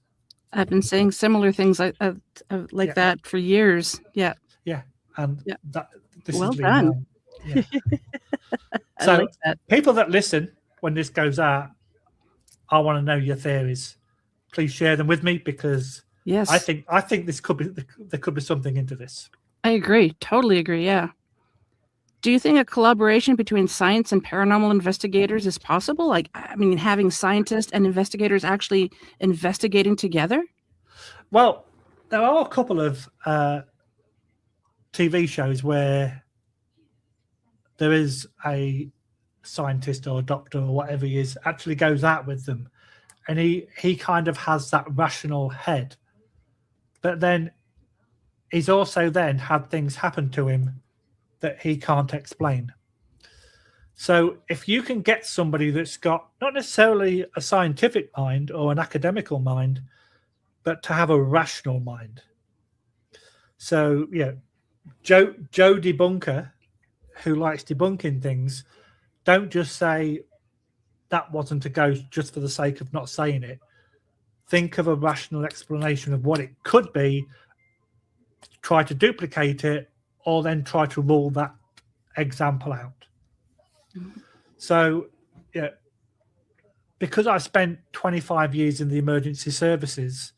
I've been saying similar things like that for years. Yeah. Yeah. And this well is done. Yeah. I So like that. people that listen when this goes out, I want to know your theories. Please share them with me, because Yes, I think there could be something into this. I agree. Totally agree. Yeah. Do you think a collaboration between science and paranormal investigators is possible? Like, I mean, having scientists and investigators actually investigating together? Well, there are a couple of TV shows where there is a scientist or a doctor or whatever he is actually goes out with them, and he kind of has that rational head, but then he's also then had things happen to him that he can't explain. So if you can get somebody that's got not necessarily a scientific mind or an academical mind, but to have a rational mind. So Joe Debunker, who likes debunking things, don't just say that wasn't a ghost just for the sake of not saying it. Think of a rational explanation of what it could be, try to duplicate it, or then try to rule that example out. So, because I spent 25 years in the emergency services,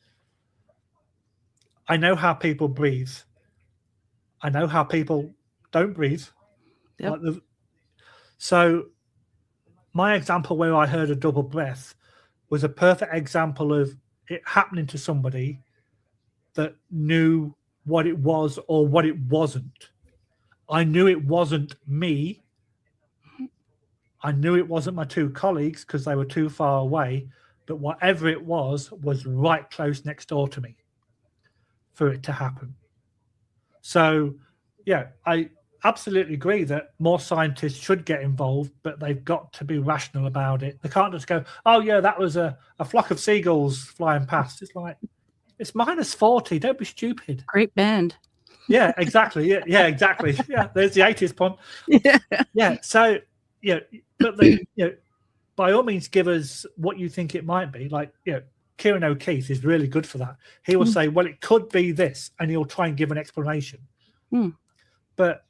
I know how people breathe. I know how people don't breathe. Yep. So my example where I heard a double breath was a perfect example of it happening to somebody that knew what it was or what it wasn't. I knew it wasn't me. I knew it wasn't my two colleagues because they were too far away, but whatever it was right close next door to me for it to happen. So, I absolutely agree that more scientists should get involved, but they've got to be rational about it. They can't just go, oh, yeah, that was a flock of seagulls flying past. It's like, it's -40. Don't be stupid. Great band. Yeah, exactly. Yeah, exactly. Yeah, there's the 80s pun. Yeah. So, but by all means, give us what you think it might be. Like, Kieran O'Keefe is really good for that. He will say, well, it could be this, and he'll try and give an explanation. But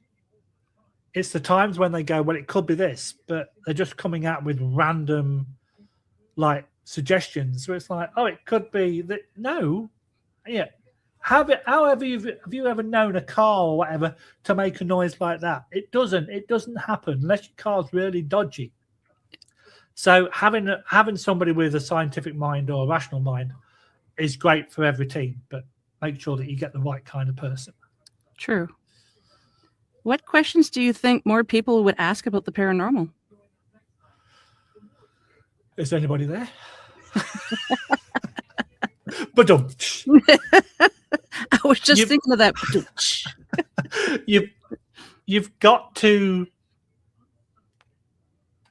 it's the times when they go, well, it could be this, but they're just coming out with random, like, suggestions where it's like, oh, it could be that. No. Yeah. Have you ever known a car or whatever to make a noise like that? It doesn't happen unless your car's really dodgy. So having somebody with a scientific mind or a rational mind is great for every team, but make sure that you get the right kind of person. True. What questions do you think more people would ask about the paranormal? Is there anybody there? But I was just thinking of that. You've got to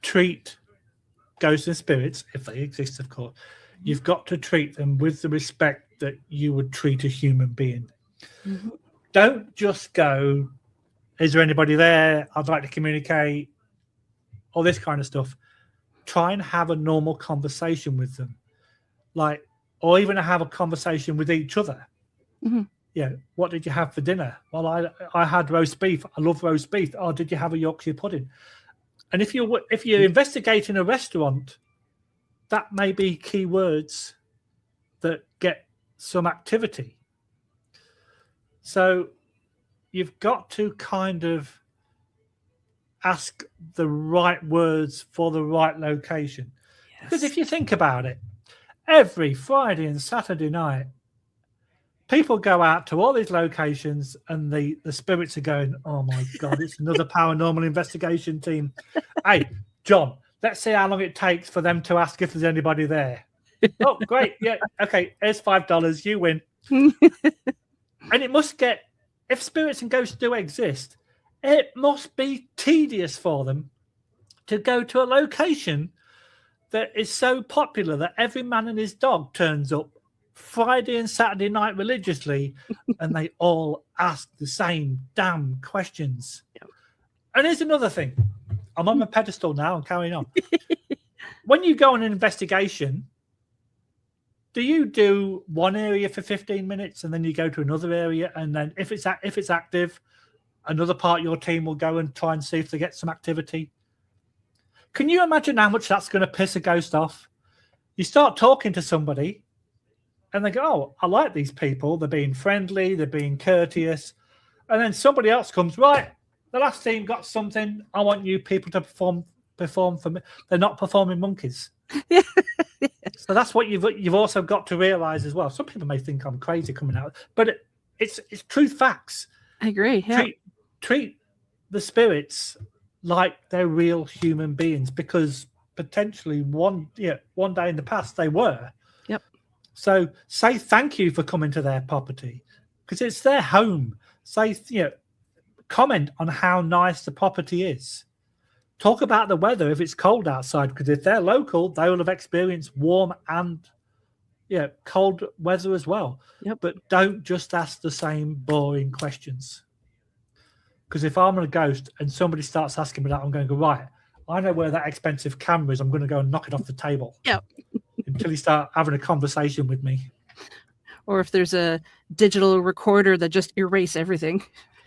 treat ghosts and spirits, if they exist, of course. You've got to treat them with the respect that you would treat a human being. Don't just go, is there anybody there? I'd like to communicate. All this kind of stuff. Try and have a normal conversation with them. Or even have a conversation with each other. Yeah, what did you have for dinner? Well, I had roast beef. I love roast beef. Oh, did you have a Yorkshire pudding? And if you're investigating a restaurant, that may be key words that get some activity. So you've got to kind of ask the right words for the right location. Yes. Because if you think about it, every Friday and Saturday night, people go out to all these locations and the spirits are going, oh my God, it's another paranormal investigation team. Hey, John, let's see how long it takes for them to ask if there's anybody there. Oh, great. Yeah. Okay. Here's $5. You win. And it must get, if spirits and ghosts do exist, it must be tedious for them to go to a location that is so popular that every man and his dog turns up Friday and Saturday night religiously, and they all ask the same damn questions. And here's another thing. I'm on my pedestal now and carrying on. When you go on an investigation, do you do one area for 15 minutes and then you go to another area, and then if it's active, another part of your team will go and try and see if they get some activity? Can you imagine how much that's going to piss a ghost off? You start talking to somebody and they go, oh, I like these people. They're being friendly. They're being courteous. And then somebody else comes, right, the last team got something. I want you people to perform for me. They're not performing monkeys. So that's what you've also got to realize as well. Some people may think I'm crazy coming out, but it's truth facts. I agree. Yeah. Treat the spirits like they're real human beings, because potentially one day in the past they were. Yep. So say thank you for coming to their property, because it's their home. Say, comment on how nice the property is. Talk about the weather if it's cold outside, because if they're local, they will have experienced warm and cold weather as well. Yep. But don't just ask the same boring questions. Because if I'm a ghost and somebody starts asking me that, I'm going to go, right, I know where that expensive camera is. I'm going to go and knock it off the table. Yep. Until you start having a conversation with me. Or if there's a digital recorder that just erase everything.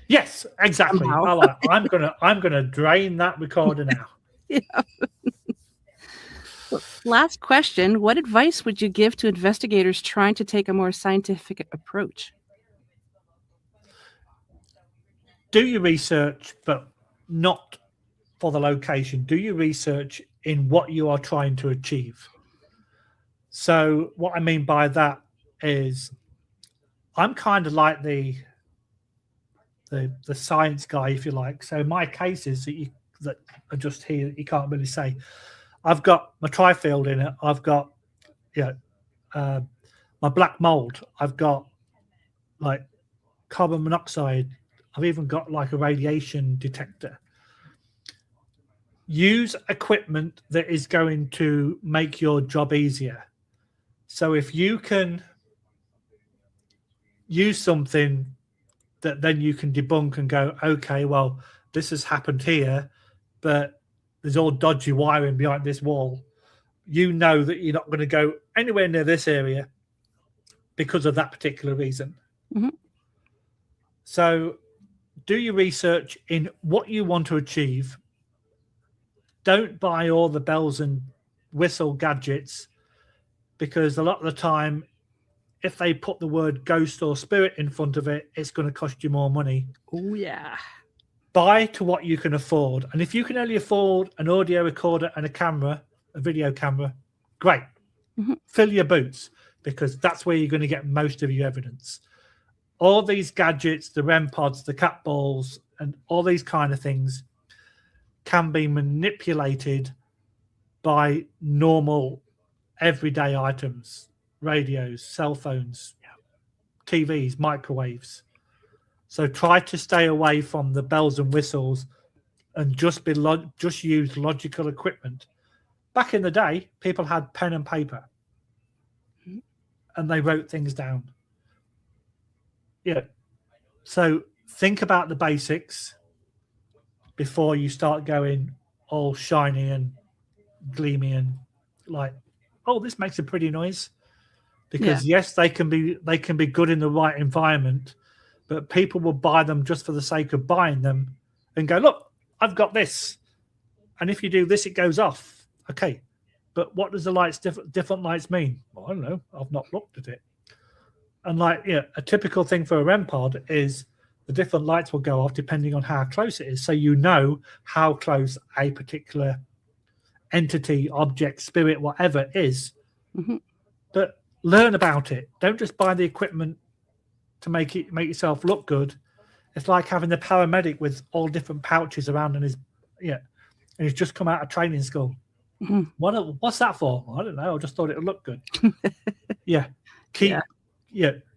Yes, exactly. I'm gonna drain that recorder now. Yeah. Last question. What advice would you give to investigators trying to take a more scientific approach? Do your research, but not for the location. Do your research in what you are trying to achieve. So what I mean by that is I'm kind of like the science guy, if you like. So my cases that are just here, you can't really say. I've got my trifield in it. I've got my black mold. I've got like carbon monoxide. I've even got like a radiation detector. Use equipment that is going to make your job easier. So if you can use something that then you can debunk and go, okay, well, this has happened here, but there's all dodgy wiring behind this wall. You know that you're not going to go anywhere near this area because of that particular reason. Mm-hmm. So do your research in what you want to achieve. Don't buy all the bells and whistle gadgets, because a lot of the time, if they put the word ghost or spirit in front of it, it's going to cost you more money. Oh, yeah. Buy to what you can afford. And if you can only afford an audio recorder and a camera, a video camera, great. Mm-hmm. Fill your boots, because that's where you're going to get most of your evidence. All these gadgets, the REM pods, the cat balls, and all these kind of things can be manipulated by normal everyday items, radios, cell phones, TVs, microwaves. So try to stay away from the bells and whistles and just use logical equipment. Back in the day, people had pen and paper and they wrote things down. Yeah. So think about the basics before you start going all shiny and gleamy and like, oh, this makes a pretty noise. Because yes, they can be good in the right environment, but people will buy them just for the sake of buying them and go, look, I've got this. And if you do this, it goes off. Okay. But what does the lights, different lights mean? Well, I don't know. I've not looked at it. And a typical thing for a REM pod is the different lights will go off depending on how close it is. So you know how close a particular entity, object, spirit, whatever is. Mm-hmm. But learn about it. Don't just buy the equipment to make yourself look good. It's like having the paramedic with all different pouches around and he's just come out of training school. Mm-hmm. What's that for? I don't know. I just thought it would look good.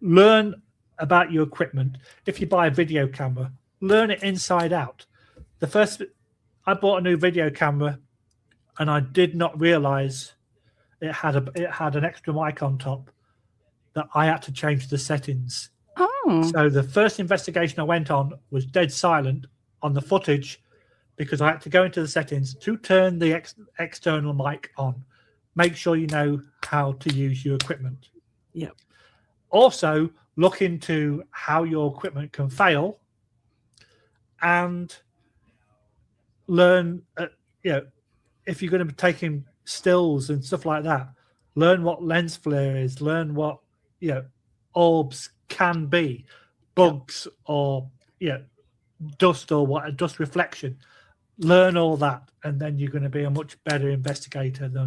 Learn about your equipment. If you buy a video camera, learn it inside out. I bought a new video camera and I did not realize it had an extra mic on top that I had to change the settings. Oh. So the first investigation I went on was dead silent on the footage because I had to go into the settings to turn the external mic on. Make sure you know how to use your equipment. Yep. Also, look into how your equipment can fail and learn, if you're going to be taking stills and stuff like that, learn what lens flare is, learn what orbs can be, bugs or dust or what, dust reflection. Learn all that, and then you're going to be a much better investigator than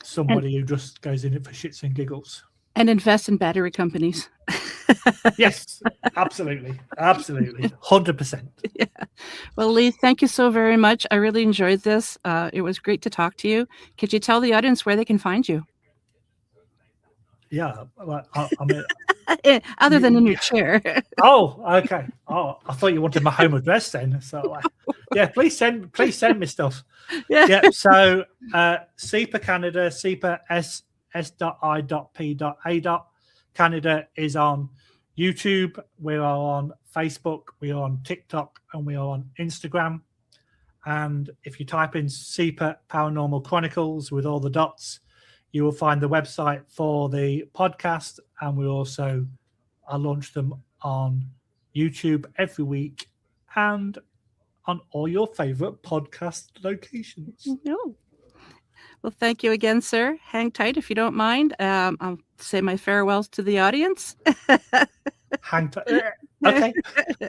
somebody who just goes in it for shits and giggles. And invest in battery companies. Yes, absolutely. 100%. Yeah. Well, Lee, thank you so very much. I really enjoyed this. It was great to talk to you. Could you tell the audience where they can find you? Yeah. Well, I mean, other than in your chair. Oh, okay. Oh, I thought you wanted my home address then. So, please send me stuff. Yeah. So, S.I.P.A Canada, S.I.P.A S.I.P.A. Canada is on YouTube. We are on Facebook. We are on TikTok, and we are on Instagram. And if you type in S.I.P.A Paranormal Chronicles with all the dots, you will find the website for the podcast. And we also launch them on YouTube every week and on all your favorite podcast locations. No. Well, thank you again, sir. Hang tight if you don't mind. I'll say my farewells to the audience. Hang tight. Okay.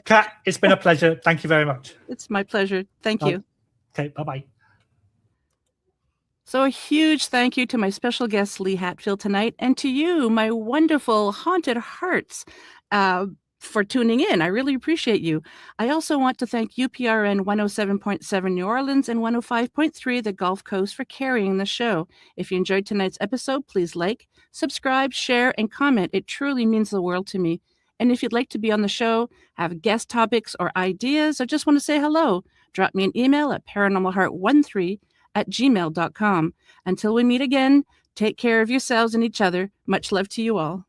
Kat, it's been a pleasure. Thank you very much. It's my pleasure. Thank you. Okay, bye-bye. So a huge thank you to my special guest, Lee Hatfield, tonight, and to you, my wonderful haunted hearts, for tuning in. I really appreciate you. I also want to thank UPRN 107.7 New Orleans and 105.3 the Gulf Coast for carrying the show. If you enjoyed tonight's episode, please like, subscribe, share, and comment. It truly means the world to me. And if you'd like to be on the show, have guest topics or ideas, or just want to say hello, drop me an email at paranormalheart13@gmail.com. Until we meet again, take care of yourselves and each other. Much love to you all.